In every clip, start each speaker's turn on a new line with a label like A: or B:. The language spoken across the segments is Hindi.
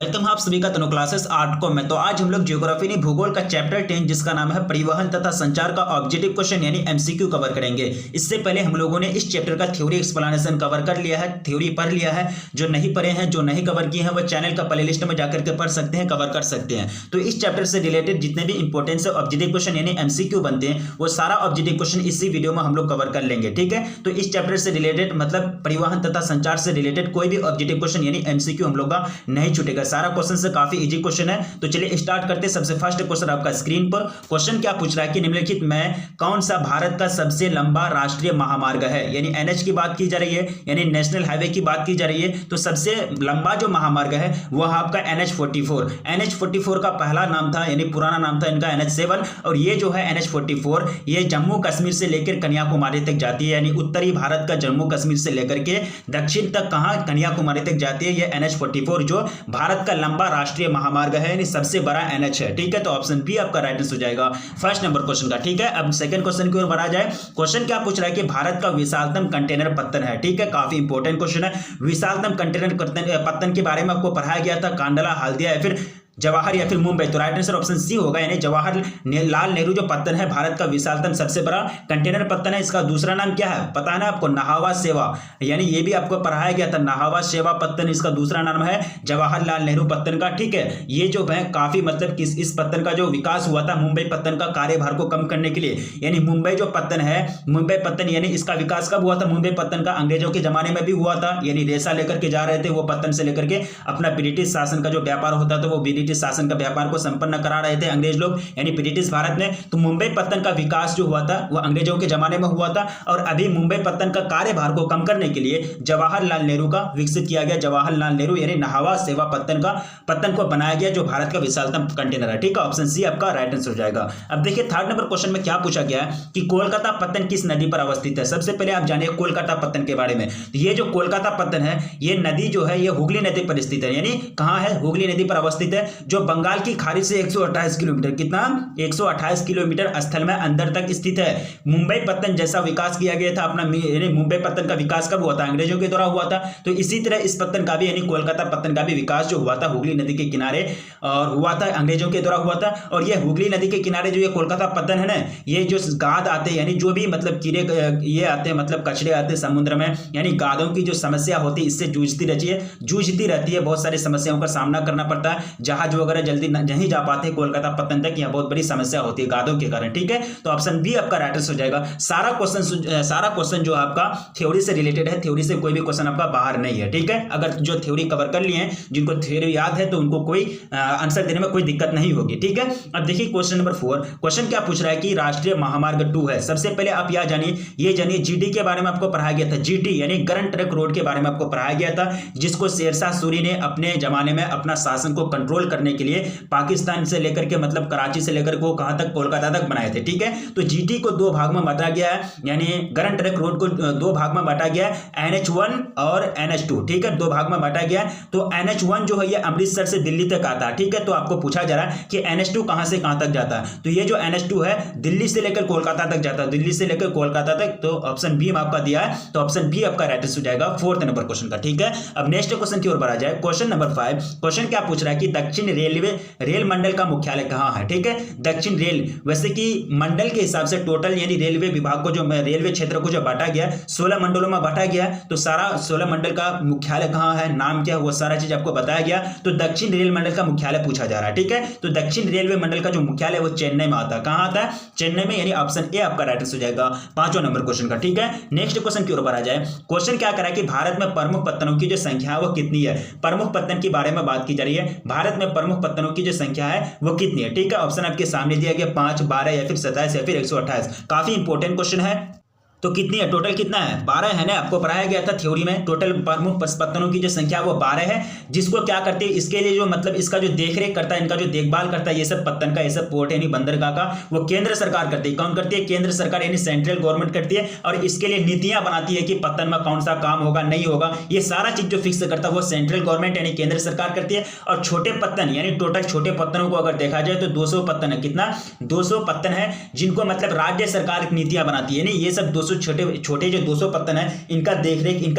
A: वेलकम आप सभी का तनु क्लासेस आर्ट को में। तो आज हम लोग ज्योग्राफी नहीं भूगोल का चैप्टर 10 जिसका नाम है परिवहन तथा संचार का ऑब्जेक्टिव क्वेश्चन यानी एमसीक्यू कवर करेंगे। इससे पहले हम लोगों ने इस चैप्टर का थ्योरी एक्सप्लेनेशन कवर कर लिया है, थ्योरी पढ़ लिया है। जो नहीं पढ़े हैं, जो नहीं कवर किए हैं, वो चैनल का प्लेलिस्ट में जाकर के पढ़ सकते हैं, कवर कर सकते हैं। तो इस चैप्टर से रिलेटेड जितने भी इंपॉर्टेंट ऑब्जेक्टिव क्वेश्चन यानी एमसीक्यू बनते हैं वो सारा ऑब्जेक्टिव क्वेश्चन इसी वीडियो में हम लोग कवर कर लेंगे। ठीक है, तो इस चैप्टर से रिलेटेड मतलब परिवहन तथा संचार से रिलेटेड कोई भी ऑब्जेक्टिव क्वेश्चन यानी एमसीक्यू हम लोग का नहीं छूटेगा। सारा क्वेश्चन से काफी इजी क्वेश्चन है। तो चलिए स्टार्ट करते हैं। सबसे फर्स्ट क्वेश्चन आपका स्क्रीन पर। क्वेश्चन क्या पूछ रहा है कि निम्नलिखित में कौन सा भारत का सबसे लंबा राष्ट्रीय महामार्ग है। यानी एनएच की बात की जा रही है, यानी नेशनल हाईवे की बात की जा रही है। तो सबसे लंबा जो महामार्ग है वह आपका NH44। NH44 का पहला नाम था यानी पुराना नाम था इनका NH7। और ये जो है NH44 ये जम्मू कश्मीर से लेकर कन्याकुमारी तक जाती है। यानी उत्तरी भारत का जम्मू कश्मीर से लेकर के दक्षिण तक कहां कन्याकुमारी तक जाती है। ये NH44 जो भारत का लंबा राष्ट्रीय महामार्ग है यानी सबसे बड़ा NH है। ठीक है, तो ऑप्शन बी आपका राइट आंसर हो जाएगा फर्स्ट नंबर क्वेश्चन का। ठीक है, अब सेकंड क्वेश्चन की ओर बढ़ा जाए। क्वेश्चन क्या पूछ रहा है कि भारत का विशालतम कंटेनर पत्तन है। ठीक है, काफी इंपॉर्टेंट क्वेश्चन है। विशालतम कंटेनर पत्तन के बारे में आपको पढ़ाया गया था, कांडला, हल्दिया या फिर जवाहर या फिर मुंबई। तो राइट आंसर ऑप्शन सी होगा, यानी जवाहरलाल नेहरू जो पत्तन है भारत का विशालतम सबसे बड़ा कंटेनर पत्तन है। इसका दूसरा नाम क्या है पता है ना आपको, नाहवा सेवा। यानी ये भी आपको पढ़ाया गया था, नाहवा सेवा पत्तन इसका दूसरा नाम है जवाहरलाल नेहरू पत्तन का। ठीक है, ये जो है काफी मतलब कि इस पत्तन का जो विकास हुआ था मुंबई पत्तन का कार्यभार को कम करने के लिए। यानी मुंबई जो पत्तन है, मुंबई पत्तन यानी इसका विकास कब हुआ था मुंबई पत्तन का, अंग्रेजों के जमाने में भी हुआ था। यानी रेशा लेकर के जा रहे थे वो पत्तन से लेकर के अपना ब्रिटिश शासन का जो व्यापार होता था वो ब्रिटिश शासन का व्यापार को संपन्न करा रहे थे अंग्रेज लोग यानी ब्रिटिश भारत में। तो मुंबई पत्तन का विकास जो हुआ था वो अंग्रेजों के जमाने में हुआ था। और अभी मुंबई पत्तन का कार्यभार को कम करने के लिए जवाहरलाल नेहरू का विकसित किया गया, जवाहरलाल नेहरू यानी नाहवा सेवा पत्तन को बनाया गया जो भारत का विशालतम कंटेनर है। ठीक है, ऑप्शन सी आपका राइट आंसर हो जाएगा। अब देखिए थर्ड नंबर क्वेश्चन में क्या पूछा गया है कि कोलकाता पत्तन किस नदी पर अवस्थित है। सबसे पहले आप जानिए कोलकाता पत्तन के बारे में। ये जो कोलकाता पत्तन है ये नदी जो है ये हुगली नदी पर स्थित है। यानी कहां है, हुगली नदी पर अवस्थित है, जो बंगाल की खाड़ी से 128 किलोमीटर, कितना 128 किलोमीटर स्थल में अंदर तक स्थित है। मुंबई पत्तन जैसा विकास किया गया था अपना, यानी मुंबई पत्तन का विकास कब हुआ था, अंग्रेजों के द्वारा हुआ था। तो इसी तरह इस पत्तन का भी यानी कोलकाता पत्तन का भी विकास जो हुआ था हुगली नदी के किनारे और हुआ था, अंग्रेजों के द्वारा हुआ था। और ये हुगली नदी के किनारे जो ये कोलकाता पत्तन है ना, ये जो गाद आते हैं यानी जो भी मतलब कीड़े ये आते हैं मतलब कचरे आते हैं समुद्र में, यानी गादों की जो समस्या होती है इससे जूझती रहती है। बहुत सारी समस्याओं का सामना करना पड़ता है, जहाज वगैरह जल्दी नहीं जा पाते कोलकाता पत्तन तक, यहां बहुत बड़ी समस्या होती है गादों के कारण। ठीक है, तो ऑप्शन बी आपका राइट आंसर हो जाएगा। सारा क्वेश्चन जो आपका थ्योरी से रिलेटेड है, थ्योरी से कोई भी क्वेश्चन आपका बाहर नहीं है। ठीक है, अगर जो थ्योरी कवर कर लिए हैं, जिनको थ्योरी याद है तो उनको कोई आंसर देने में कोई दिक्कत नहीं होगी। ठीक है, अब देखिए क्वेश्चन नंबर 4। क्वेश्चन क्या पूछ रहा है कि राष्ट्रीय महामार्ग 2 है। सबसे पहले आप यह जानिए जीडी के बारे में आपको पढ़ाया गया था। जीटी यानी ग्रैंड ट्रंक रोड के बारे में आपको पढ़ाया गया था, जिसको शेरशाह सूरी ने अपने जमाने में अपना शासन को कंट्रोल करने के लिए पाकिस्तान से लेकर के मतलब कराची से लेकर को कहां तक, कोलकाता तक बनाए थे। ठीक है, तो जीटी को 2 भाग में बांटा गया है, यानी ग्रैंड ट्रंक रोड को 2 भाग में बांटा गया है, NH1 और NH2। ठीक है, 2 भाग में बांटा गया है। तो NH1 जो है ये अमृतसर से दिल्ली तक आता है। ठीक है, तो आपको पूछा जा रहा है कि NH2 कहां से कहां तक जाता है। तो ये जो NH2 है दिल्ली से लेकर कोलकाता तक जाता है, दिल्ली से लेकर कोलकाता तक। तो ऑप्शन बी आपका दिया है, तो ऑप्शन बी आपका राइट आंसर हो जाएगा फोर्थ नंबर क्वेश्चन का। ठीक है, अब नेक्स्ट क्वेश्चन की ओर बढ़ा जाए। Question number 5। क्वेश्चन क्या पूछ रहा है कि दक्षिण रेल मंडल का मुख्यालय कहां है। ठीक है, दक्षिण रेल वैसे कि मंडल के हिसाब से टोटल यानी रेलवे विभाग को जो रेलवे क्षेत्र को जो बांटा गया 16 मंडलों में बांटा गया, तो सारा 16 मंडल का मुख्यालय कहां है, नाम क्या है, वो सारा चीज आपको बताया गया। तो दक्षिण रेल मंडल का मुख्यालय पूछा जा रहा है। ठीक है, तो दक्षिण रेलवे मंडल का जो मुख्यालय वो चेन्नई में आता है। कहां आता है, चेन्नई में, यानी ऑप्शन ए आपका राइट आंसर हो जाएगा 5वां नंबर क्वेश्चन का। ठीक है, नेक्स्ट क्वेश्चन की ओर बढ़ा जाए। क्वेश्चन क्या करा कि भारत में प्रमुख पत्तनों की जो संख्या है वो कितनी है। प्रमुख पत्तन के बारे में बात की जा रही है, भारत में प्रमुख पत्तनों की जो संख्या है वो कितनी है। ठीक है, ऑप्शन आपके सामने दिया गया 5, 12 या फिर 27 या फिर 128। काफी इंपॉर्टेंट क्वेश्चन है। तो कितनी है, टोटल कितना है, 12 है ना, आपको पढ़ाया गया था थ्योरी में। टोटल प्रमुख पत्तनों की जो संख्या वो 12 है, जिसको क्या करते हैं इसके लिए जो मतलब इसका जो देखरेख करता है, इनका जो देखभाल करता है ये सब पत्तन का, ये सब पोर्ट यानी बंदरगाह का वो केंद्र सरकार करती है। कौन करती है, केंद्र सरकार यानी सेंट्रल गवर्नमेंट करती है। और इसके लिए नीतियां बनाती है कि पत्तन में कौन सा काम होगा नहीं होगा, ये सारा चीज जो फिक्स करता है वो सेंट्रल गवर्नमेंट यानी केंद्र सरकार करती है। और छोटे पत्तन यानी टोटल छोटे पत्तनों को अगर देखा जाए तो 200 पत्तन है। कितना, 200 पत्तन है जिनको मतलब राज्य सरकार नीतियां बनाती है। ये सब 200 200 छोटे छोटे जो 200 पत्तन है इनका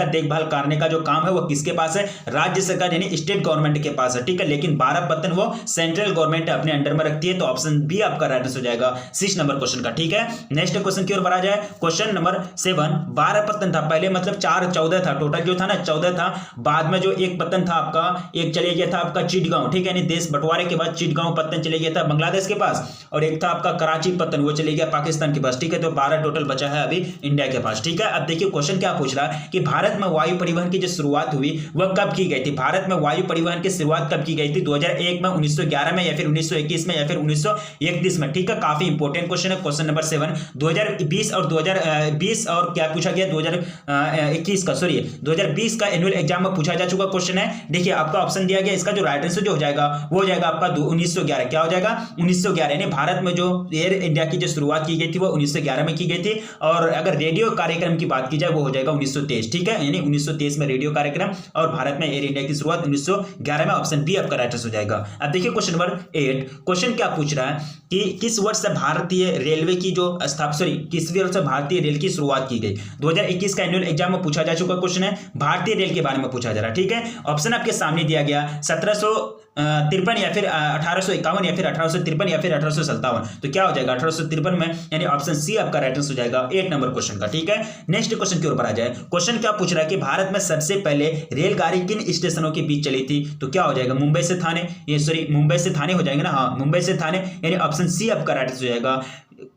A: देखभाल करने का जो काम है वो किसके पास है? राज्य सरकार यानी स्टेट गवर्नमेंट के पास है, ठीक है। लेकिन 12 पत्तन वो सेंट्रल गवर्नमेंट अपने अंडर में रखती है, तो ऑप्शन बी आपका राइट आंसर हो जाएगा 6 नंबर क्वेश्चन का, ठीक है। नेक्स्ट क्वेश्चन की ओर बढ़ा जाए। क्वेश्चन नंबर 7, 12 पत्तन था पहले, मतलब 14 था टोटल जो था ना, 14 था। बाद में जो एक पत्तन था आपका, एक चले गया था आपका चिटगांव, ठीक है, यानी देश बंटवारे के बाद चिटगांव पत्तन चले गया था बांग्लादेश के पास, और एक था आपका कराची पत्तन, वो चले गया पाकिस्तान के पास, ठीक है। तो 12 टोटल बचा है अभी इंडिया के पास, ठीक है। अब देखिए क्वेश्चन क्या पूछ रहा है कि भारत में वायु परिवहन की जो शुरुआत हुई वह कब की गई थी? भारत में वायु परिवहन की शुरुआत कब की गई थी? 2001 में, 1911 में, या फिर 1921 में, या फिर 1931 में, ठीक है। काफी इंपॉर्टेंट क्वेश्चन है। क्वेश्चन नंबर 7 2020 और 2020 और क्या पूछा गया 2021 का, सॉरी 2020 का एनुअल एग्जाम में पूछा जा चुका क्वेश्चन है। देखिए आपका ऑप्शन दिया गया, इसका जो राइट आंसर जो हो जाएगा वो हो जाएगा आपका 1911। क्या हो जाएगा? 1911, यानी भारत में जो एयर इंडिया की जो शुरुआत की गई थी वो 1911 में की गई थी। और अगर रेडियो कार्यक्रम की बात की जाए वो हो जाएगा 1923, ठीक है, यानी 1923 में रेडियो कार्यक्रम और भारत में एयर इंडिया की शुरुआत 1911 में। ऑप्शन बी आपका राइट आंसर हो जाएगा। अब देखिए क्वेश्चन नंबर 8, क्वेश्चन क्या पूछ रहा है कि किस वर्ष से भारतीय रेलवे की जो किस वर्ष से भारतीय रेल की शुरुआत की गई? 2021 का एनुअल एग्जाम में पूछा जा चुका क्वेश्चन है, भारतीय रेल के बारे में पूछा जा रहा है, ठीक है। ऑप्शन आपके सामने दिया गया 1753 या फिर 1851 या फिर 1853 या फिर 1857। तो क्या हो जाएगा 1853 में, यानी ऑप्शन सी आपका राइट आंसर हो जाएगा 8 नंबर क्वेश्चन का, ठीक है। नेक्स्ट क्वेश्चन की ओर बढ़ा जाए। क्वेश्चन क्या पूछ रहा है कि भारत में सबसे पहले रेलगाड़ी किन स्टेशनों के बीच चली थी? तो क्या हो जाएगा मुंबई से थाने, ये सॉरी मुंबई से थाने हो जाएंगे ना, हाँ मुंबई से थाने, यानी ऑप्शन सी आपका राइट आंसर हो जाएगा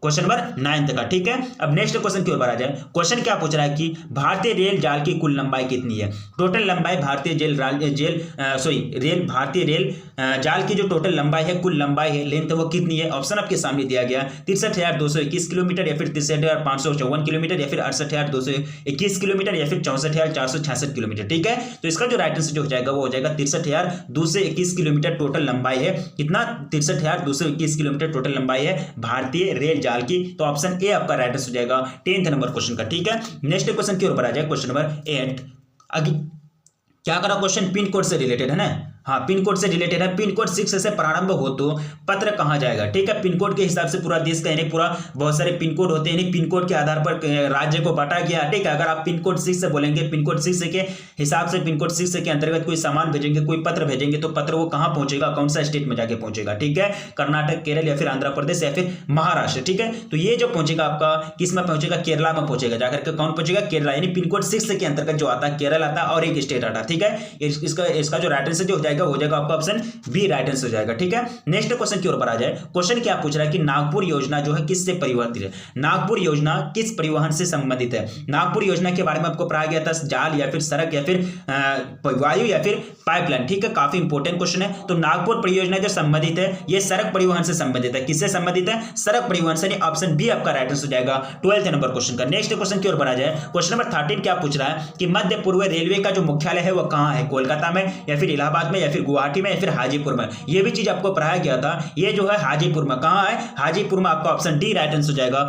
A: क्वेश्चन नंबर 9 का, ठीक है। अब नेक्स्ट क्वेश्चन की ओर बढ़ा जाए। क्वेश्चन क्या पूछ रहा है कि भारतीय रेल जाल की कुल लंबाई कितनी है? टोटल लंबाई भारतीय भारतीय रेल जाल की जो टोटल लंबाई है, कुल लंबाई है, लेंथ वो कितनी है? ऑप्शन आपके सामने दिया गया 63,221 किलोमीटर, या फिर 63,554 किलोमीटर, या फिर 68,221 किलोमीटर, या फिर 64,466 किलोमीटर, ठीक है। तो इसका जो राइट आंसर जो हो जाएगा वो हो जाएगा 63,221 किलोमीटर टोटल लंबाई है। कितना? 63,221 किलोमीटर टोटल लंबाई है भारतीय रेल जाल की। तो ऑप्शन ए आपका राइट आंसर हो जाएगा 10th नंबर क्वेश्चन का, ठीक है। नेक्स्ट क्वेश्चन की ओर बढ़ा जाए। क्वेश्चन नंबर 8, आगे क्या करा क्वेश्चन पिन कोड से रिलेटेड है ना, हाँ पिन कोड से रिलेटेड है। पिन कोड 6 से प्रारंभ हो तो पत्र कहाँ जाएगा? ठीक है, पिन कोड के हिसाब से पूरा देश का यानी पूरा बहुत सारे पिन कोड होते हैं, यानी पिन कोड के आधार पर राज्य को बांटा गया। ठीक है, अगर आप पिन कोड 6 से बोलेंगे, पिन कोड 6 के हिसाब से, पिन कोड 6 के अंतर्गत कोई सामान भेजेंगे, कोई पत्र भेजेंगे, तो पत्र वो कहाँ पहुंचेगा, कौन सा स्टेट में जाके पहुंचेगा? ठीक है, कर्नाटक, केरल, या फिर आंध्र प्रदेश, या फिर महाराष्ट्र। ठीक है, तो ये जो पहुंचेगा आपका किस में पहुंचेगा? केरला में पहुंचेगा। जाकर के कौन पहुंचेगा? केरला। यानी पिन कोड 6 के अंतर्गत जो आता है केरल आता है और एक स्टेट आता है। ठीक है, इसका जो राइट आंसर जो हो जाएगा आपका ऑप्शन बी राइट आंसर हो जाएगा। ठीक है, नेक्स्ट क्वेश्चन की ओर बढ़ा जाए। क्वेश्चन क्या पूछ रहा है कि नागपुर योजना जो है किससे परिवर्तित है? नागपुर योजना किस परिवहन से संबंधित है? नागपुर योजना के बारे में आपको पढ़ाया गया था, जाल या फिर सड़क या फिर वायु या फिर पाइपलाइन। ठीक है, काफी इंपॉर्टेंट क्वेश्चन है। तो नागपुर परियोजना जो संबंधित है ये सड़क परिवहन से संबंधित है। किससे संबंधित है? सड़क परिवहन से। ऑप्शन बी आपका राइट आंसर हो जाएगा 12th नंबर क्वेश्चन का। नेक्स्ट क्वेश्चन की ओर बढ़ा जाए। क्वेश्चन नंबर 13 क्या पूछ रहा है कि मध्य पूर्व रेलवे का जो मुख्यालय है वो कहां है? कोलकाता में, या फिर इलाहाबाद में, या फिर गुवाहाटी में, या फिर हाजीपुर में? ये भी चीज आपको पढ़ाया गया था। ये जो है हाजीपुर में। कहां है? हाजीपुर में। आपका ऑप्शन डी राइट आंसर हो जाएगा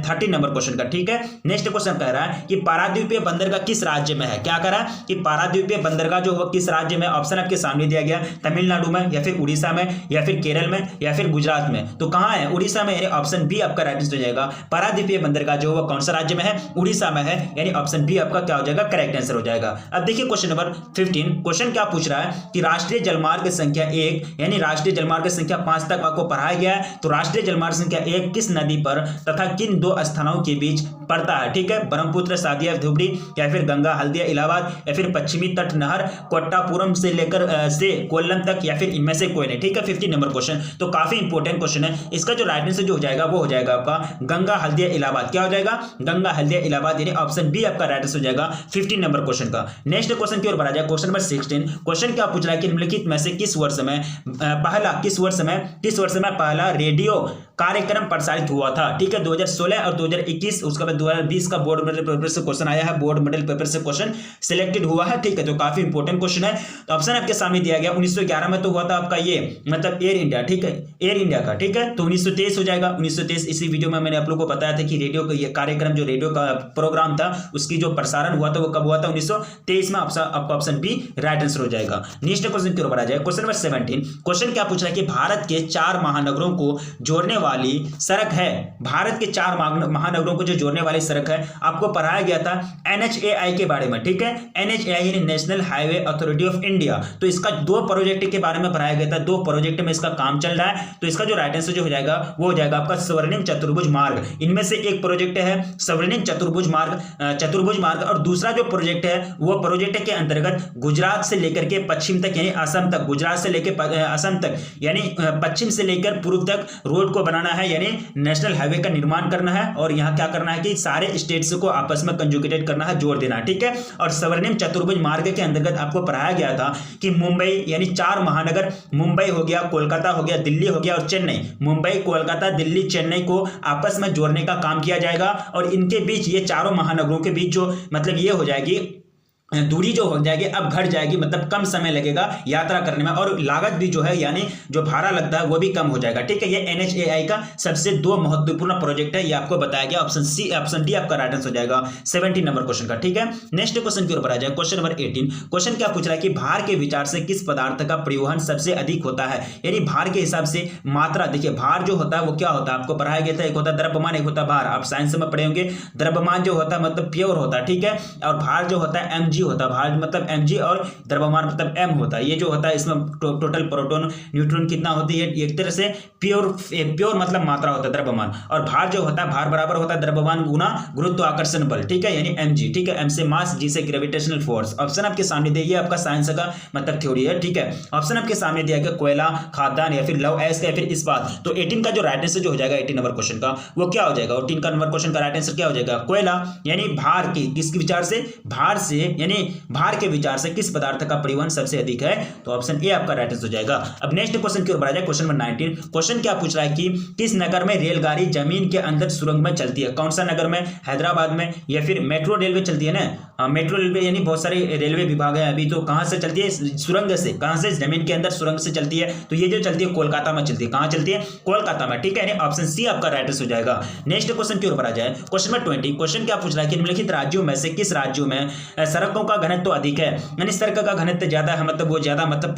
A: 13 नंबर क्वेश्चन का। ठीक है, नेक्स्ट क्वेश्चन कह रहा है कि पारादीपीय बंदरगाह किस राज्य में है? क्या कह रहा है कि पारादीपीय बंदरगाह जो है किस राज्य में? ऑप्शन आपके सामने दिया गया, तमिलनाडु में, या फिर उड़ीसा में, या फिर केरल में, या फिर गुजरात में। तो कहां है? उड़ीसा में, यानी ऑप्शन बी आपका राइट आंसर हो जाएगा। पारादीपीय बंदरगाह जो है कौन सा राज्य में है? उड़ीसा में है, यानी ऑप्शन बी आपका क्या हो जाएगा? करेक्ट आंसर हो जाएगा। अब देखिए क्वेश्चन नंबर 15। क्वेश्चन क्या पूछ रहा है कि राष्ट्रीय जलमार्ग संख्या 1 यानी राष्ट्रीय जलमार्ग संख्या 5 तक आपको पढ़ाया गया है। तो राष्ट्रीय जलमार्ग संख्या 1 किस नदी पर तथा किन दो स्थानों के बीच पड़ता है? ठीक है, ब्रह्मपुत्र सादिया धुबरी, या फिर गंगा हल्दिया इलाहाबाद, या फिर पश्चिमी तट नहर कोट्टापुरम से लेकर से कोल्लम तक, या फिर इनमें से कोई नहीं। ठीक है, 15 नंबर क्वेश्चन। तो काफी इंपॉर्टेंट क्वेश्चन है। इसका जो राइट आंसर जो हो जाएगा वो हो जाएगा आपका गंगा हल्दिया इलाहाबाद। क्या हो जाएगा? गंगा हल्दिया इलाहाबाद, यानी ऑप्शन बी आपका राइट आंसर हो जाएगा 15 नंबर क्वेश्चन का। नेक्स्ट क्वेश्चन की ओर बढ़ा जाए। Question number 16। क्वेश्चन क्या पूछ रहा है कि निम्नलिखित में से किस वर्ष में पहला रेडियो कार्यक्रम प्रसारित हुआ था? ठीक है, 2016 और 2021, उसके बाद 2020 का बोर्ड मॉडल पेपर से क्वेश्चन आया है, बोर्ड मॉडल पेपर से क्वेश्चन सिलेक्टेड हुआ है। ठीक है, तो काफी इंपॉर्टेंट क्वेश्चन है। तो ऑप्शन आपके सामने दिया गया 1911 में तो हुआ था आपका ये मतलब एयर इंडिया। ठीक है, एयर इंडिया का। ठीक है, तो 1923 हो जाएगा। 1923 इसी वीडियो में मैंने आप लोगों को बताया था कि रेडियो का ये कार्यक्रम जो रेडियो का प्रोग्राम था उसकी जो प्रसारण हुआ था वो कब हुआ था? 1923 में। आपका ऑप्शन बी राइट आंसर हो जाएगा। नेक्स्ट क्वेश्चन की ओर बढ़ा जाए। Question number 17। क्वेश्चन क्या पूछ रहा है कि भारत के 4 महानगरों को जोड़ने वाली सड़क है, भारत के 4 महानगरों को जो जोड़ने वाली सड़क है, आपको पढ़ाया गया था NHAI के बारे में, ठीक है। NHAI यानी national highway authority of India. तो इसका 2 प्रोजेक्ट के बारे में पढ़ाया गया था, 2 प्रोजेक्ट में इसका काम चल रहा है। तो इसका जो राइट आंसर जो हो जाएगा वो हो जाएगा आपका स्वर्णिम चतुर्भुज मार्ग। इनमें से एक प्रोजेक्ट है स्वर्णिम चतुर्भुज मार्ग और दूसरा जो प्रोजेक्ट है वो प्रोजेक्ट के अंतर्गत गुजरात से लेकर के पश्चिम तक यानी असम तक, गुजरात से लेकर असम तक यानी पश्चिम से लेकर पूर्व तक रोड को बनाना है, यानी नेशनल हाईवे का निर्माण करना है। और यहां क्या करना है कि सारे स्टेट्स को आपस में कंजुगेटेड करना है, जोड़ देना है, ठीक है। और स्वर्णिम चतुर्भुज मार्ग के अंतर्गत आपको पढ़ाया गया था कि मुंबई यानी 4 महानगर, मुंबई हो गया, कोलकाता हो गया, दिल्ली हो गया और चेन्नई, मुंबई, कोलकाता, दिल्ली, चेन्नई को आपस में जोड़ने का काम किया जाएगा। और इनके बीच, ये चारों महानगरों के बीच जो मतलब ये हो जाएगी दूरी जो हो जाएगी अब घट जाएगी, मतलब कम समय लगेगा यात्रा करने में और लागत भी जो है यानी जो भाड़ा लगता है वो भी कम हो जाएगा, ठीक है। ये NHAI का सबसे 2 महत्वपूर्ण प्रोजेक्ट है, ये आपको बताया गया। ऑप्शन डी आपका राइट आंसर हो जाएगा 17 नंबर क्वेश्चन का, ठीक है। नेक्स्ट क्वेश्चन की ओर बढ़ा जाए, क्वेश्चन नंबर 18। क्वेश्चन क्या पूछ रहा है कि भार के विचार से किस पदार्थ का परिवहन सबसे अधिक होता है, यानी भार के हिसाब से मात्रा। देखिए भार जो होता है वो क्या होता है, आपको पढ़ाया गया था, एक होता है द्रव्यमान, एक होता है भार। आप साइंस में पढ़े होंगे, द्रव्यमान जो होता है मतलब प्योर होता है, ठीक है। और भार जो होता है mg होता है, भार मतलब mg और द्रव्यमान मतलब m होता है। ये जो होता है इसमें टोटल प्रोटॉन न्यूट्रॉन कितना होती है, एक तरह से प्योर मतलब मात्रा होता है द्रव्यमान। और भार जो होता है, भार बराबर होता है द्रव्यमान गुना गुरुत्वाकर्षण बल, ठीक है, यानी mg, ठीक है। m से मास, g से ग्रेविटेशनल फोर्स। ऑप्शन आपके सामने दिया, ये आपका साइंस का मतलब थ्योरी है, ठीक है। ऑप्शन आपके सामने दिया गया कोयला, खाद्यान्न या फिर लौह अयस्क या फिर इस्पात। तो 18 का जो राइट आंसर जो हो जाएगा 18 नंबर क्वेश्चन का वो क्या हो जाएगा, 18 का नंबर क्वेश्चन का राइट आंसर क्या हो जाएगा, कोयला। यानी भार की किसके विचार से, भार से यानी भार के विचार से किस पदार्थ का परिवहन सबसे अधिक है, तो ऑप्शन ए आपका राइट आंसर हो जाएगा। अब नेक्स्ट क्वेश्चन की ओर बढ़ा जाए, क्वेश्चन नंबर 19। क्वेश्चन क्या पूछ रहा है कि किस नगर में रेलगाड़ी जमीन के अंदर सुरंग में चलती है, कौन सा नगर में, हैदराबाद में या फिर मेट्रो रेलवे चलती है ना, मेट्रो रेलवे यानी बहुत सारे रेलवे विभाग है अभी, तो कहां से चलती है, सुरंग से, कहां से, जमीन के अंदर सुरंग से चलती है। तो ये जो चलती है कोलकाता में चलती है, कहां चलती है, कोलकाता में, ठीक है। यानी ऑप्शन सी आपका राइट आंसर हो जाएगा। नेक्स्ट क्वेश्चन की ओर बढ़ा जाए, क्वेश्चन नंबर 20। क्वेश्चन क्या पूछ रहा है कि निम्नलिखित राज्यों में से किस राज्यों में सड़कों का घनत्व अधिक है, यानी सड़क का घनत्व ज्यादा है, मतलब वो ज्यादा मतलब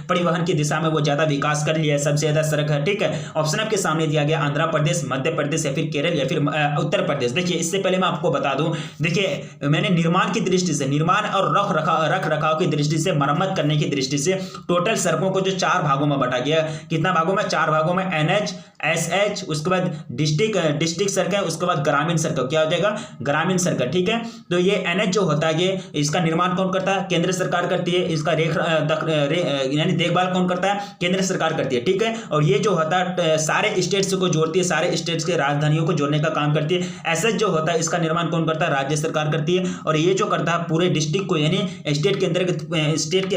A: परिवहन की दिशा में वो ज्यादा विकास कर लिया है, सबसे ज्यादा सड़क है, ठीक है। ऑप्शन आपके सामने दिया गया आंध्र प्रदेश, मध्य प्रदेश या फिर केरल या फिर उत्तर प्रदेश। देखिए इससे पहले मैं आपको बता दूं, देखिए मैंने निर्माण की दृष्टि से, निर्माण और रख रखाव की दृष्टि से, मरम्मत करने की दृष्टि से टोटल सड़कों को जो 4 भागों में बांटा गया, कितना भागों में, 4 भागों में, NH, SH, उसके बाद डिस्ट्रिक्ट सड़कें, उसके बाद ग्रामीण सड़कें, क्या हो जाएगा, ग्रामीण सड़कें, ठीक है। तो ये NH जो होता है, ये इसका निर्माण कौन करता है, केंद्र सरकार करती है। इसका यानी देखभाल कौन करता है, केंद्र सरकार करती है, ठीक है। और ये जो होता है सारे स्टेट्स को जोड़ती है, सारे स्टेट्स के राजधानियों को जोड़ने का काम करती है। एसएच जो होता है इसका निर्माण कौन करता है, राज्य सरकार करती है। और ये जो करता है पूरे डिस्ट्रिक्ट को, यानी स्टेट के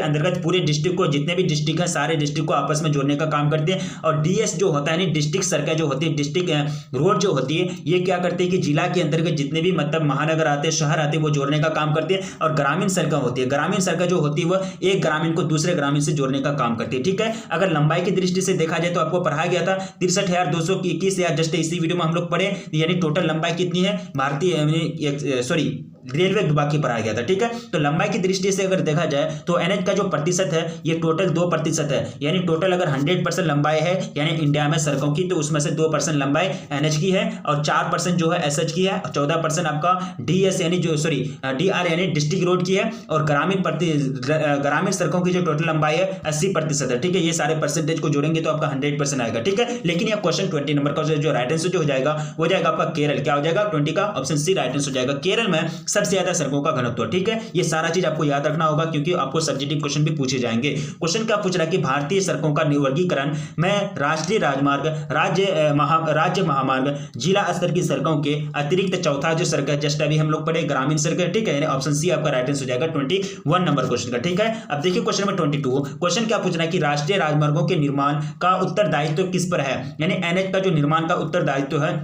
A: अंतर्गत पूरे डिस्ट्रिक्ट को, जितने भी डिस्ट्रिक्ट है सारे डिस्ट्रिक्ट को आपस में जोड़ने का काम करती है। और डीएस जो होता है यानी डिस्ट्रिक्ट सड़कें जो होती है, डिस्ट्रिक्ट रोड जो होती है, ये क्या करती है कि जिला के अंतर्गत जितने भी मतलब महानगर आते हैं, शहर आते हैं, वो जोड़ने का काम करती है। और ग्रामीण सड़कें होती है, ग्रामीण सड़कें जो होती है वो एक ग्रामीण को दूसरे ग्रामीण से जोड़ने का काम करती है, ठीक है। अगर लंबाई की दृष्टि से देखा जाए तो आपको पढ़ाया गया था 63,221 या जस्ट इसी वीडियो में हम लोग पढ़े, यानी टोटल लंबाई कितनी है भारतीय रेलवे विभाग की पढ़ाया गया था, ठीक है। तो लंबाई की दृष्टि से अगर देखा जाए तो एनएच का जो प्रतिशत है ये टोटल 2% है, यानी टोटल अगर 100% लंबाई है यानी इंडिया में सड़कों की, तो उसमें से 2% लंबाई एनएच की है और 4% जो है एसएच की है, 14% आपका डीएस यानी डीआर यानी डिस्ट्रिक्ट रोड की है। और ग्रामीण सड़कों की जो टोटल लंबाई है 80% है, ठीक है। ये सारे परसेंटेज को जोड़ेंगे तो आपका 100% आएगा, ठीक है। लेकिन ये क्वेश्चन 20 नंबर का जो राइट आंसर जो हो जाएगा वो जाएगा आपका केरल। क्या हो जाएगा 20 का ऑप्शन सी राइट आंसर हो जाएगा। केरल में सबसे ज्यादा सड़कों का घनत्व, ठीक है। ये सारा चीज आपको याद रखना होगा क्योंकि आपको सब्जेक्टिव क्वेश्चन भी पूछे जाएंगे। क्वेश्चन क्या पूछ रहा है कि भारतीय सड़कों का वर्गीकरण में राष्ट्रीय राजमार्ग, राज्य महामार्ग, जिला स्तर की सड़कों के अतिरिक्त चौथा जो सड़क है जस्ट अभी हम लोग पढ़े ग्रामीण सड़क है, ठीक है। यानी ऑप्शन सी आपका राइट आंसर हो जाएगा 21 नंबर क्वेश्चन का, ठीक है। अब देखिए क्वेश्चन नंबर 22। क्वेश्चन क्या पूछ रहा है कि राष्ट्रीय राजमार्गों के निर्माण का उत्तरदायित्व किस पर है, यानी एनएच का जो निर्माण का उत्तरदायित्व है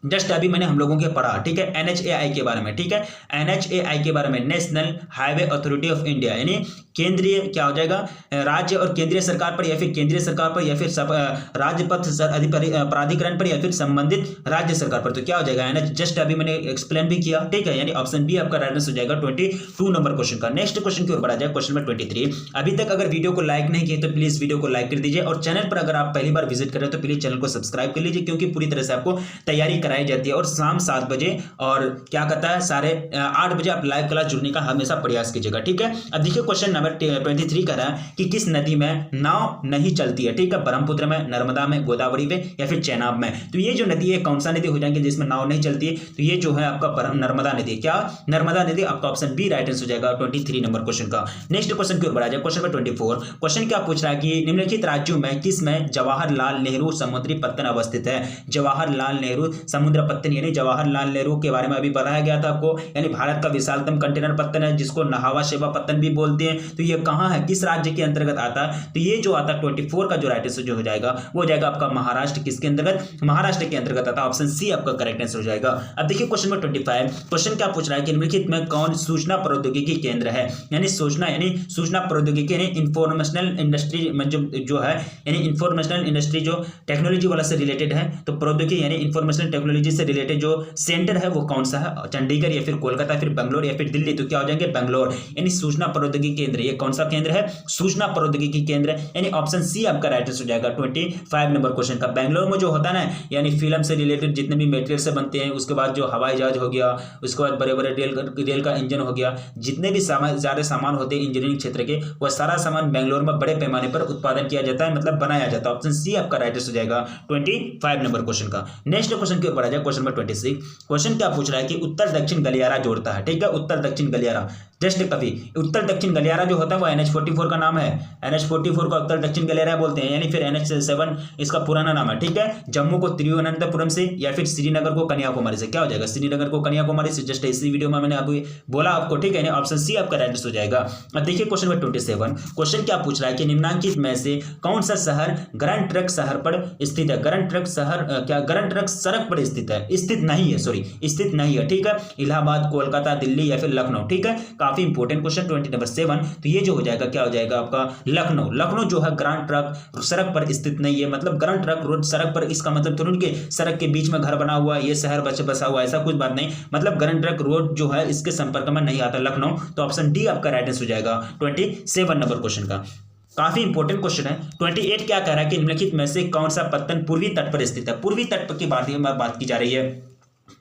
A: जस्ट अभी मैंने हम लोगों के पढ़ा, ठीक है। NHAI के बारे में, ठीक है। NHAI के बारे में national highway authority of India, यानी केंद्रीय क्या हो जाएगा, राज्य और केंद्रीय सरकार पर या फिर केंद्रीय सरकार पर या फिर राज्य पथ प्राधिकरण पर या फिर संबंधित राज्य सरकार पर। तो क्या हो जाएगा एनएच, जस्ट अभी मैंने एक्सप्लेन भी किया, ठीक है, यानी ऑप्शन बी आपका राइट आंसर हो जाएगा 22 नंबर क्वेश्चन का। नेक्स्ट क्वेश्चन की ओर बढ़ा जाए, क्वेश्चन नंबर 23। अभी तक अगर वीडियो को लाइक नहीं किए तो प्लीज वीडियो को लाइक कर दीजिए, और चैनल पर अगर आप पहली बार विजिट कर रहे हो तो प्लीज चैनल को सब्सक्राइब कर लीजिए, क्योंकि पूरी तरह से आपको तैयारी कराई जाती है और शाम 7 बजे और क्या कहता है 8:30 बजे आप लाइव क्लास जुड़ने का हमेशा प्रयास कीजिएगा, ठीक है। अब देखिए क्वेश्चन नंबर 23 कह रहा है कि किस नदी में नाव नहीं चलती है, ठीक है, ब्रह्मपुत्र में, नर्मदा में, गोदावरी में या फिर चेनाब में। तो ये जो नदी है कौन सा नदी हो जाएंगे जिसमें नाव नहीं चलती है, तो ये जो है आपका नर्मदा नदी, क्या नर्मदा नदी, आपका ऑप्शन बी राइट आंसर हो जाएगा 23 नंबर क्वेश्चन का। नेक्स्ट क्वेश्चन की ओर बढ़ा जाए, क्वेश्चन नंबर 24। क्वेश्चन क्या पूछ रहा है कि निम्नलिखित राज्यों में किस में जवाहरलाल नेहरू समुद्री पत्तन अवस्थित है। जवाहरलाल नेहरू समुद्र पत्तन, यानी जवाहरलाल नेहरू के बारे में अभी बताया गया था आपको, यानी भारत का विशालतम कंटेनर पत्तन है जिसको नहावा शेवा पत्तन भी बोलते हैं। तो ये कहां है, किस राज्य के अंतर्गत आता है, तो ये जो आता है 24 का जो राइट आंसर जो हो जाएगा वो हो जाएगा आपका महाराष्ट्र। किसके अंतर्गत, महाराष्ट्र के अंतर्गत आता है, ऑप्शन सी आपका करेक्ट आंसर हो जाएगा। अब देखिए क्वेश्चन नंबर 25। क्वेश्चन क्या पूछ रहा है कि निम्नलिखित में कौन सूचना प्रौद्योगिकी केंद्र है, यानी सूचना प्रौद्योगिकी यानी इंफॉर्मेशनल इंडस्ट्री में जो है, यानी इंफॉर्मेशनल इंडस्ट्री जो टेक्नोलॉजी वाला से रिलेटेड है, तो प्रौद्योगिकी यानी इंफॉर्मेशनल टेक्नोलॉजी से रिलेटेड जो सेंटर है वो कौन सा है, चंडीगढ़ या फिर कोलकाता, फिर बेंगलोर या फिर दिल्ली। तो क्या हो जाएंगे, बेंगलोर, यानी सूचना प्रौद्योगिकी केंद्र। ये कौन सा केंद्र है, सूचना प्रौद्योगिकी केंद्र, यानी ऑप्शन सी आपका राइट आंसर हो जाएगा 25 नंबर क्वेश्चन का। बेंगलोर में जो होता है ना, यानी फिल्म से रिलेटेड जितने भी मटेरियल से बनते हैं, उसके बाद जो हवाई जहाज हो गया, उसके बाद बड़े बड़े रेल का इंजन हो गया, जितने भी सारे सामान होते हैं इंजीनियरिंग क्षेत्र के, वह सारा सामान बेंगलोर में बड़े पैमाने पर उत्पादन किया जाता है, मतलब बनाया जाता है। ऑप्शन सी आपका राइट आंसर हो जाएगा 25 नंबर क्वेश्चन का। नेक्स्ट क्वेश्चन की ओर बढ़ा जाए, क्वेश्चन नंबर 26। क्वेश्चन क्या पूछ रहा है कि उत्तर दक्षिण गलियारा जोड़ता है, ठीक है, उत्तर दक्षिण गलियारा, जस्ट कभी उत्तर दक्षिण गलियारा जो होता है वो NH44 का नाम है, NH44 का उत्तर दक्षिण गलियारा बोलते हैं, यानी फिर NH7 इसका पुराना नाम है, ठीक है। जम्मू को तिरुवनंतपुरम से या फिर श्रीनगर को कन्याकुमारी से, क्या हो जाएगा, श्रीनगर को कन्याकुमारी से, जस्ट इसी वीडियो में मैंने अभी बोला आपको, ठीक है, ऑप्शन सी आपका राइट आंसर हो जाएगा। अब देखिए क्वेश्चन नंबर 27। क्वेश्चन क्या पूछ रहा है कि निम्नलिखित में से कौन सा शहर ग्रैंड ट्रंक शहर पर स्थित है। ग्रैंड ट्रंक शहर क्या ग्रैंड ट्रंक सड़क पर स्थित है, स्थित नहीं है, सॉरी स्थित नहीं है, ठीक है। इलाहाबाद, कोलकाता, दिल्ली या फिर लखनऊ, ठीक है, काफी इंपोर्टेंट क्वेश्चन 20 नंबर 7। तो ये जो हो जाएगा क्या हो जाएगा आपका लखनऊ। लखनऊ जो है ग्रैंड ट्रंक सड़क पर स्थित नहीं है, मतलब ग्रैंड ट्रंक रोड सड़क पर, इसका मतलब थोड़ी कि सड़क के बीच में घर बना हुआ ये शहर बसा हुआ, ऐसा कुछ बात नहीं, मतलब ग्रैंड ट्रंक रोड जो है इसके संपर्क में नहीं आता लखनऊ। तो ऑप्शन डी आपका राइट आंसर हो जाएगा 27 नंबर क्वेश्चन का। काफी इंपॉर्टेंट क्वेश्चन है। 28 क्या कह रहा है कि निम्नलिखित में से कौन सा पत्तन पूर्वी तट पर स्थित है। पूर्वी तट की बात की जा रही है।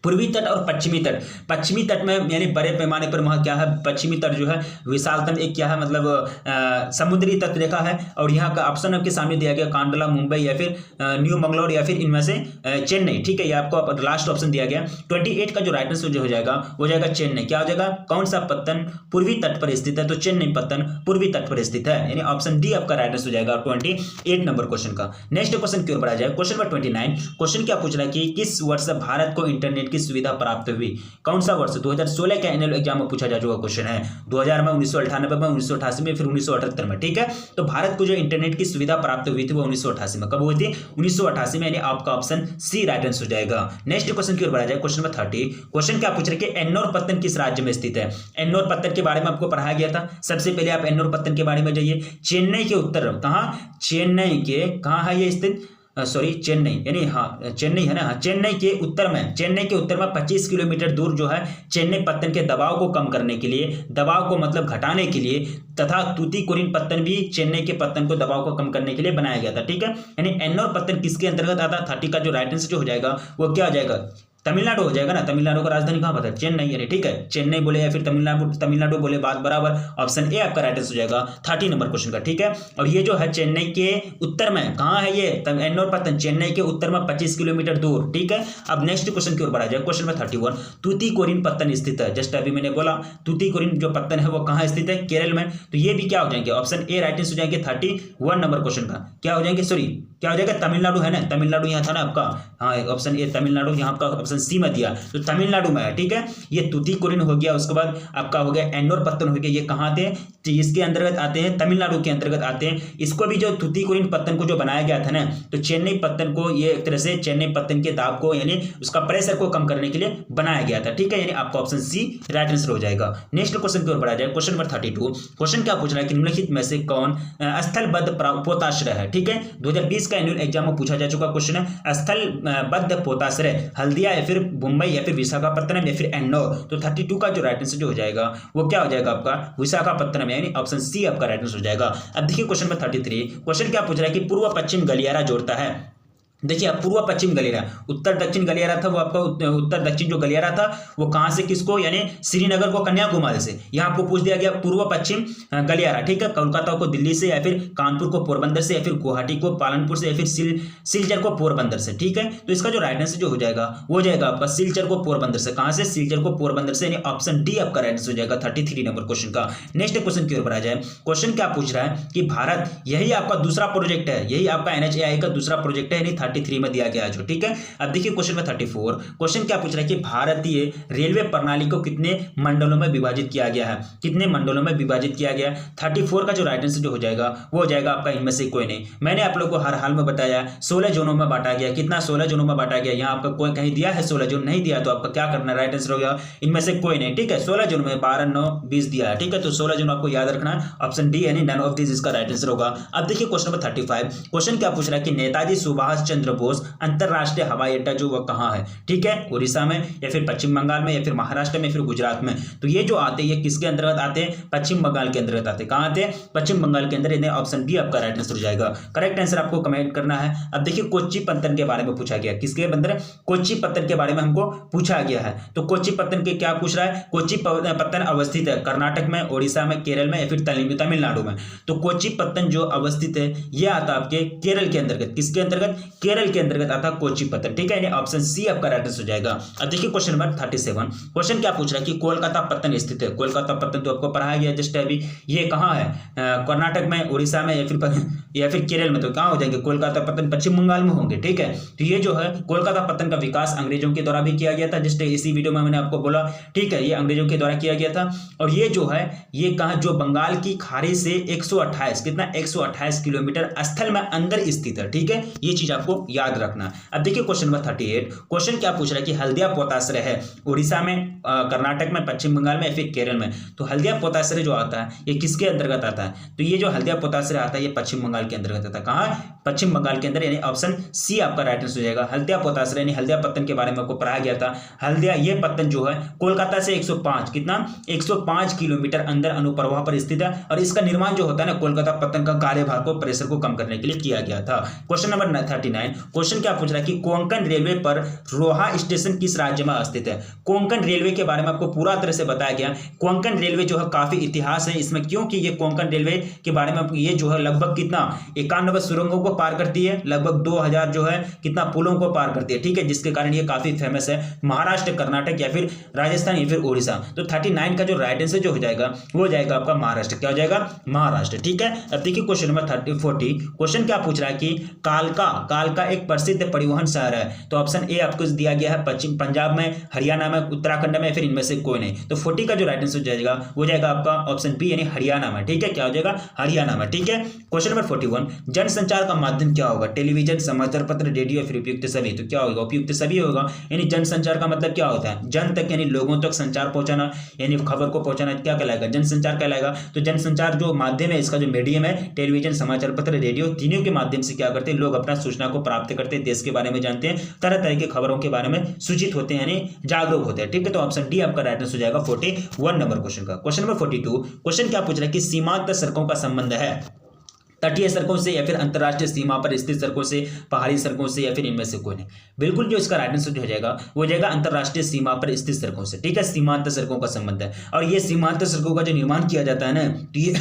A: पूर्वी तट और पश्चिमी तट, पश्चिमी तट में यानी बड़े पैमाने पर वहाँ क्या है, पश्चिमी तट जो है विशालतम एक क्या है, मतलब समुद्री तट रेखा है, और यहाँ का ऑप्शन आपके सामने दिया गया कांडला, मुंबई या फिर न्यू मंगलोर या फिर इनमें से चेन्नई, ठीक है, ये आपको लास्ट ऑप्शन दिया गया। 28 का जो राइट आंसर जो हो जाएगा वो जाएगा चेन्नई। क्या हो जाएगा, कौन सा पत्तन पूर्वी तट पर स्थित है, तो चेन्नई पत्तन पूर्वी तट पर स्थित है, यानी ऑप्शन डी आपका राइट आंसर हो जाएगा 28 नंबर क्वेश्चन का। नेक्स्ट क्वेश्चन की ओर बढ़ा जाए, क्वेश्चन नंबर 29। क्वेश्चन क्या पूछ रहा है कि किस वर्ष भारत को इंटरनेट की सुविधा प्राप्त हुई। कौन सा वर्ष, 2016 के एनुअल एग्जाम में पूछा जा चुका क्वेश्चन है। 2000 में, 1998 में, 1988 में, फिर 1978 में, ठीक है। तो भारत को जो इंटरनेट की सुविधा प्राप्त हुई थी वो 1988 में। कब हुई थी, 1988 में, यानी आपका ऑप्शन सी राइट आंसर हो जाएगा। नेक्स्ट क्वेश्चन की ओर बढ़ा जाए, क्वेश्चन नंबर 30। क्वेश्चन क्या पूछ रहे कि एन्नोर पत्तन किस राज्य में स्थित है। एन्नोर पत्तन के बारे में आपको पढ़ाया गया था। सबसे पहले आप एन्नोर पत्तन के बारे में जाइए। चेन्नई के उत्तर, कहाँ, चेन्नई के कहाँ है ये स्थित, सॉरी चेन्नई, यानी हाँ चेन्नई है ना, हाँ चेन्नई के उत्तर में, चेन्नई के उत्तर में 25 किलोमीटर दूर जो है चेन्नई पत्तन के दबाव को कम करने के लिए, दबाव को मतलब घटाने के लिए, तथा तूतीकोरिन पत्तन भी चेन्नई के पत्तन को दबाव को कम करने के लिए बनाया गया था, ठीक है। यानी एन्नोर पत्तन किसके अंतर्गत आता है, 30 का जो राइट आंसर जो हो जाएगा वो क्या हो जाएगा, तमिलनाडु हो जाएगा ना। तमिलनाडु का राजधानी कहाँ पता है, चेन्नई, यानी ठीक है, चेन्नई बोले या फिर तमिलनाडु बोले, बात बराबर। ऑप्शन ए आपका राइट आंसर हो जाएगा 30 नंबर क्वेश्चन का, ठीक है। और ये जो है चेन्नई के उत्तर में, कहाँ है ये एन्नोर पत्तन, चेन्नई के उत्तर में 25 किलोमीटर दूर, ठीक है। अब नेक्स्ट क्वेश्चन की ओर बढ़ा जाए, क्वेश्चन में 31। तूतीकोरिन पत्तन स्थित है, जस्ट अभी मैंने बोला तूतीकोरिन जो पत्तन है वो कहाँ स्थित है, केरल में। तो ये भी क्या हो जाएंगे, ऑप्शन ए राइट आंसर हो जाएंगे 31 नंबर क्वेश्चन का, क्या हो जाएंगे, सॉरी क्या हो जाएगा, तमिलनाडु है ना, तमिलनाडु यहाँ था ना आपका, हाँ ऑप्शन ए तमिलनाडु, यहाँ आपका ऑप्शन सी में दिया तो तमिलनाडु में है, ठीक है। ये तुतीकोरिन हो गया, उसके बाद आपका हो गया एन्नोर पत्तन हो गया, ये कहाँ थे, तो इसके अंतर्गत आते हैं, तमिलनाडु के अंतर्गत आते हैं। इसको भी जो तुतीकोरिन पत्तन को जो बनाया गया था ना, तो चेन्नई पत्तन को ये एक तरह से चेन्नई पत्तन के दाब को यानी उसका प्रेशर को कम करने के लिए बनाया गया था, ठीक है, यानी आपका ऑप्शन सी राइट आंसर हो जाएगा। नेक्स्ट क्वेश्चन की ओर बढ़ा जाए, क्वेश्चन नंबर 32। क्वेश्चन क्या पूछ रहा है कि निम्नलिखित में से कौन स्थलबद्ध पोताश्रय है, ठीक है। 2020 का एनुअल एग्जाम में पूछा जा चुका क्वेश्चन है, स्थलबद्ध पोताश्रय हल्दिया या फिर मुंबई या फिर विशाखापत्तनम या फिर एन्नौर। तो 32 का जो राइट आंसर जो हो जाएगा वो क्या हो जाएगा आपका विशाखापत्तनम, यानी ऑप्शन सी आपका राइट आंसर हो जाएगा। अब देखिए क्वेश्चन नंबर 33। क्वेश्चन क्या पूछ रहा है कि पूर्व पश्चिम गलियारा जोड़ता है। देखिए आप पूर्व पश्चिम गलियारा, उत्तर दक्षिण गलियारा था वो आपका, उत्तर दक्षिण जो गलियारा था वो कहाँ से किसको, यानी श्रीनगर को कन्याकुमारी से। यहाँ आपको पूछ दिया गया पूर्व पश्चिम गलियारा, ठीक है, कोलकाता को दिल्ली से या फिर कानपुर को पोरबंदर से या फिर गुवाहाटी को पालनपुर से या फिर सिलचर को पोरबंदर से, ठीक है। तो इसका जो राइट आंसर जो हो जाएगा वो जाएगा आपका सिलचर को पोरबंदर से। कहाँ से, सिलचर को पोरबंदर से, यानी ऑप्शन डी आपका राइट आंसर हो जाएगा 33 नंबर क्वेश्चन का। नेक्स्ट क्वेश्चन की ओर बढ़ा जाए, क्वेश्चन क्या पूछ रहा है कि भारत, यही आपका दूसरा प्रोजेक्ट है, यही आपका NHAI का दूसरा प्रोजेक्ट है, यानी 33 में दिया गया, ठीक है। अब देखिए क्वेश्चन में 34। क्वेश्चन क्या पूछ रहा है कि भारतीय रेलवे प्रणाली को कितने मंडलों में विभाजित किया गया है, कितने मंडलों में विभाजित किया गया। 34 का जो राइट आंसर जो हो जाएगा वो हो जाएगा आपका इनमें से कोई नहीं। मैंने आप लोगों को हर हाल में बताया 16 जोनों में बांटा गया, कितना 16 जोनों में बांटा गया। यहाँ आपका कोई कहीं दिया है 16 जोन, नहीं दिया तो आपका क्या करना है, राइट आंसर होगा इनमें से कोई नहीं, ठीक है। 16 जोन में 12, 9, 20 दिया है, ठीक है, तो 16 जोन आपको याद रखना है, ऑप्शन डी यानी नन ऑफ दिस इसका राइट आंसर होगा। अब देखिए क्वेश्चन नंबर 35। क्वेश्चन क्या पूछ रहा है कि नेताजी सुभाष चंद्र बोस अंतरराष्ट्रीय हवाई अड्डा जो वह कहाँ है, ठीक है, उड़ीसा में या फिर पश्चिम बंगाल में या फिर महाराष्ट्र में या फिर गुजरात में। तो ये जो आते हैं ये किसके अंतर्गत आते हैं, पश्चिम बंगाल के अंतर्गत आते हैं। कहाँ आते हैं, पश्चिम बंगाल के अंदर, ऑप्शन डी आपका राइट आंसर हो जाएगा। करेक्ट आंसर आपको कमेंट करना है। अब देखिए कोच्चि पत्तन के बारे में पूछा गया, किसके अंदर, कोच्चि पत्तन के बारे में हमको पूछा गया है। तो कोच्चि पत्तन के क्या पूछ रहा है, कोच्चि पत्तन अवस्थित है कर्नाटक में, उड़ीसा में, केरल में या फिर तमिलनाडु में। तो कोच्चि पत्तन जो अवस्थित है ये आता आपके केरल के अंतर्गत, किसके अंतर्गत, केरल के अंतर्गत आता कोच्चि पत्तन, ठीक है, यानी ऑप्शन सी आपका राइट आंसर हो जाएगा। अब देखिए क्वेश्चन नंबर 37। क्वेश्चन क्या पूछ रहा है कि कोलकाता पत्तन स्थित है। कोलकाता पत्तन तो आपको पढ़ाया गया जस्ट अभी, ये कहाँ है, कर्नाटक में, उड़ीसा में या फिर केरल में। तो कहाँ हो जाएंगे, कोलकाता पत्तन पश्चिम बंगाल में होंगे, ठीक है। तो ये जो है कोलकाता पत्तन का विकास अंग्रेजों के द्वारा भी किया गया था, जस्ट इसी वीडियो में मैंने आपको बोला, ठीक है, ये अंग्रेजों के द्वारा किया गया था। और ये जो है ये कहाँ, जो बंगाल की खाड़ी से 128 कितना 128 किलोमीटर स्थल में अंदर स्थित है, ठीक है, ये चीज आपको याद रखना। अब देखिए क्वेश्चन नंबर 38। क्वेश्चन क्या पूछ रहा है कि हल्दिया पोताश्रय है उड़ीसा में, कर्नाटक में, पश्चिम बंगाल में या फिर केरल में। तो हल्दिया पोताश्रय जो आता है ये किसके अंतर्गत आता है, तो ये जो हल्दिया पोताश्रय आता है ये पश्चिम बंगाल के अंतर्गत आता है। कहाँ, पश्चिम बंगाल के अंदर, यानी ऑप्शन सी आपका राइट आंसर हो जाएगा। हल्दिया पोताश्रय यानी हल्दिया पत्तन के बारे में आपको पढ़ाया गया था। हल्दिया ये पत्तन जो है कोलकाता से 105 कितना 105 किलोमीटर अंदर अनुप्रवाह पर स्थित है। और इसका निर्माण जो होता है ना, कोलकाता पत्तन का कार्यभार को, प्रेशर को कम करने के लिए किया गया था। Question number 39। क्वेश्चन क्या पूछ रहा है कि कोंकण रेलवे पर रोहा स्टेशन किस राज्य में स्थित है। कोंकण रेलवे के बारे में आपको पूरा तरह से बताया गया। कोंकण रेलवे जो है काफी इतिहास है इसमें, क्योंकि ये कोंकण रेलवे के बारे में ये जो है लगभग कितना 91 सुरंगों को पार करती है, लगभग 2000 जो है कितना पुलों को पार करती है, ठीक है, जिसके कारण ये काफी फेमस है महाराष्ट्र, कर्नाटक या फिर राजस्थान या फिर उड़ीसा। तो 39 का जो राइट आंसर जो हो जाएगा वो हो जाएगा आपका महाराष्ट्र। क्या हो जाएगा, महाराष्ट्र, ठीक है। अब देखिए क्वेश्चन नंबर 40। क्वेश्चन क्या पूछ रहा है कि कालका एक प्रसिद्ध परिवहन शहर है। तो ऑप्शन ए आपको दिया गया है पश्चिम पंजाब में, हरियाणा में, उत्तराखंड में, फिर इनमें से कोई नहीं। तो 40 का जो राइट आंसर हो जाएगा वो जाएगा आपका ऑप्शन बी यानी हरियाणा में, ठीक है, क्या हो जाएगा, हरियाणा में, ठीक है। Question number 41। जनसंचार का माध्यम क्या होगा, टेलीविजन, समाचार पत्र, रेडियो या फिर उपयुक्त सभी। तो क्या होगा, उपयुक्त सभी होगा। यानी जनसंचार का मतलब क्या होता है, जन तक यानी लोगों तक संचार पहुंचाना, यानी खबर को पहुंचाना, क्या कहलाएगा, जनसंचार कहलाएगा। तो जनसंचार जो माध्यम है, इसका जो मीडियम है, टेलीविजन, समाचार पत्र, रेडियो, तीनों के माध्यम से क्या करते हैं लोग अपना सूचना को प्राप्त करते हैं, देश के बारे में जानते हैं, तरह तरह की खबरों के बारे में सूचित होते हैं, यानी जागरूक होते हैं, ठीक है। तो ऑप्शन डी आपका राइट आंसर हो जाएगा 41 नंबर क्वेश्चन का। Question number 42। क्वेश्चन क्या पूछ रहा है कि सीमांत सड़कों का संबंध है तटीय सड़कों से या फिर अंतर्राष्ट्रीय सीमा पर स्थित सड़कों से, पहाड़ी सड़कों से या फिर इनमें से कोई नहीं। बिल्कुल जो इसका राइट आंसर हो जाएगा वो जाएगा अंतर्राष्ट्रीय सीमा पर स्थित सड़कों से, ठीक है, सीमांत सड़कों का संबंध है। और ये सीमांत सड़कों का जो निर्माण किया जाता है ना, तो ये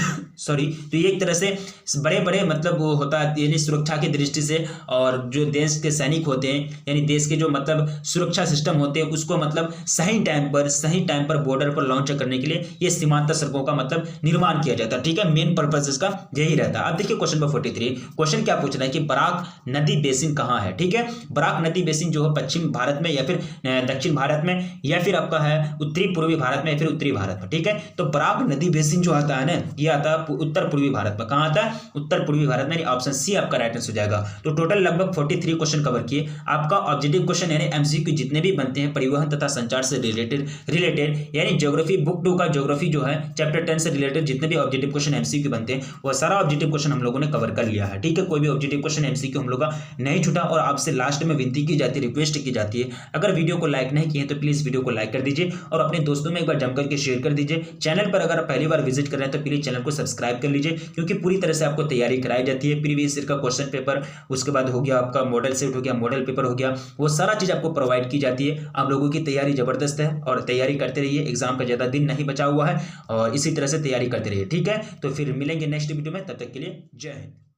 A: तो ये एक तरह से बड़े बड़े मतलब वो होता है, यानी सुरक्षा की दृष्टि से, और जो देश के सैनिक होते हैं यानी देश के जो मतलब सुरक्षा सिस्टम होते हैं उसको मतलब सही टाइम पर बॉर्डर पर लॉन्च करने के लिए ये सीमांत सड़कों का मतलब निर्माण किया जाता है, ठीक है, मेन पर्पज इसका यही रहता है। अब देखिए
B: देखिए क्वेश्चन नंबर 43, क्वेश्चन क्या पूछ रहा है कि बराक नदी बेसिन कहाँ है। ठीक है, बराक नदी बेसिन जो है पश्चिम भारत में या फिर दक्षिण भारत में या फिर आपका है उत्तरी पूर्वी भारत में या फिर उत्तरी भारत में। ठीक है, तो बराक नदी बेसिन जो आता है ना, ये आता है उत्तर पूर्वी भारत में। कहाँ आता है? उत्तर पूर्वी भारत में। ऑप्शन सी आपका राइट आंसर हो जाएगा। तो टोटल लगभग 43 क्वेश्चन कवर किए। आपका ऑब्जेक्टिव क्वेश्चन यानी एमसीक्यू जितने भी बनते हैं परिवहन तथा संचार से रिलेटेड यानी ज्योग्राफी बुक 2 का ज्योग्राफी जो है चैप्टर 10 से रिलेटेड जितने भी ऑब्जेक्टिव क्वेश्चन एमसीक्यू बनते हैं वो सारा ऑब्जेक्टिव क्वेश्चन हम लोगों ने कवर कर लिया है। ठीक है, कोई भी ऑब्जेक्टिव क्वेश्चन एमसीक्यू हम लोग का नहीं छूटा। और आपसे लास्ट में विनती की जाती है, रिक्वेस्ट की जाती है, अगर वीडियो को लाइक नहीं किए तो प्लीज वीडियो को लाइक कर दीजिए और अपने दोस्तों में एक बार जमकर के शेयर कर दीजिए। चैनल पर अगर आप पहली बार विजिट कर रहे हैं तो प्लीज चैनल को सब्सक्राइब कर लीजिए, क्योंकि पूरी तरह से आपको तैयारी कराई जाती है। प्रीवियस ईयर का क्वेश्चन पेपर, उसके बाद हो गया आपका मॉडल सेट हो गया, मॉडल पेपर हो गया, वो सारा चीज आपको प्रोवाइड की जाती है। आप लोगों की तैयारी जबरदस्त है और तैयारी करते रहिए, एग्जाम का ज्यादा दिन नहीं बचा हुआ है और इसी तरह से तैयारी करते रहिए। ठीक है, तो फिर मिलेंगे नेक्स्ट वीडियो में, तब तक के लिए जय हिंद।